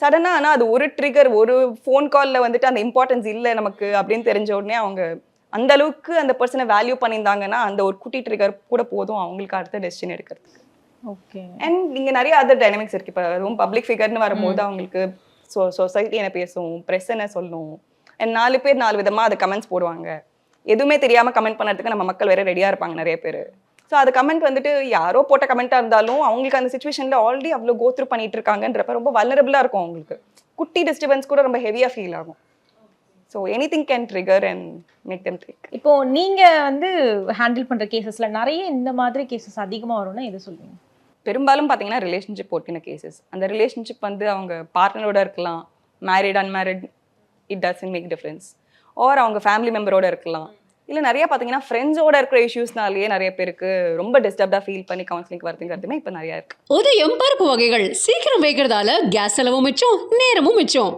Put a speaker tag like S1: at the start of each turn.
S1: சடனாக ஆனால் அது ஒரு ட்ரிகர், ஒரு ஃபோன் காலில் வந்துட்டு அந்த இம்பார்ட்டன்ஸ் இல்லை நமக்கு அப்படின்னு தெரிஞ்ச உடனே அவங்க அந்த அளவுக்கு அந்த பர்சனை வேல்யூ பண்ணியிருந்தாங்கன்னா அந்த ஒரு குட்டி ட்ரிகர் கூட போதும் அவங்களுக்கு அடுத்த டெசிஷன் எடுக்கிறதுக்கு.
S2: ஓகே.
S1: அண்ட் இங்கே நிறைய அதர் டைனமிக்ஸ் இருக்குது. இப்போ அதுவும் பப்ளிக் ஃபிகர்னு வரும்போது அவங்களுக்கு சொசைட்டி என்ன பேசும், ப்ரெஸ் என்ன சொல்லும், அண்ட் 4 பேர் 4 விதமாக அது கமெண்ட்ஸ் போடுவாங்க. எதுவுமே தெரியாமல் கமெண்ட் பண்ணுறதுக்கு நம்ம மக்கள் வேற ரெடியாக இருப்பாங்க நிறைய பேர். ஸோ அது கமெண்ட் வந்துட்டு யாரோ போட்ட கமெண்ட்டாக இருந்தாலும் அவங்களுக்கு அந்த சுச்சுவேஷனில் ஆல்ரெடி அவ்வளோ கோத்ரூ பண்ணிட்டு இருக்காங்கன்றப்ப ரொம்ப வல்னரபிளாக இருக்கும் அவங்களுக்கு. குட்டி டிஸ்டர்பன்ஸ் கூட ரொம்ப ஹெவியாக ஃபீல் ஆகும். So anything can trigger and make them trick.
S2: இப்போ நீங்க வந்து ஹேண்டில் பண்ற கேசஸ்ல நிறைய இந்த மாதிரி கேசஸ் அதிகமா வரும்னா எது சொல்வீங்க?
S1: பெரும்பாலும் பார்த்தீங்கன்னா ரிலேஷன்ஷிப் ஒட்டின கேசஸ். அந்த ரிலேஷன்ஷிப் வந்து அவங்க பார்ட்னரோட இருக்கலாம், married unmarried it doesn't make difference, or அவங்க ஃபேமிலி மெம்பரோட இருக்கலாம். இல்லை நிறைய பார்த்தீங்கன்னா ஃப்ரெண்ட்ஸோட இருக்கிற இஷ்யூஸ்னாலேயே நிறைய பேருக்கு ரொம்ப டிஸ்டர்ப்டாக ஃபீல் பண்ணி கவுன்சிலிங் வரதுங்கிறதுமே இப்போ நிறையா இருக்குது.
S3: உதயம் பருப்பு வகைகள் சீக்கிரம் வைக்கிறதால கேஸ் செலவும் மிச்சம், நேரமும் மிச்சம்.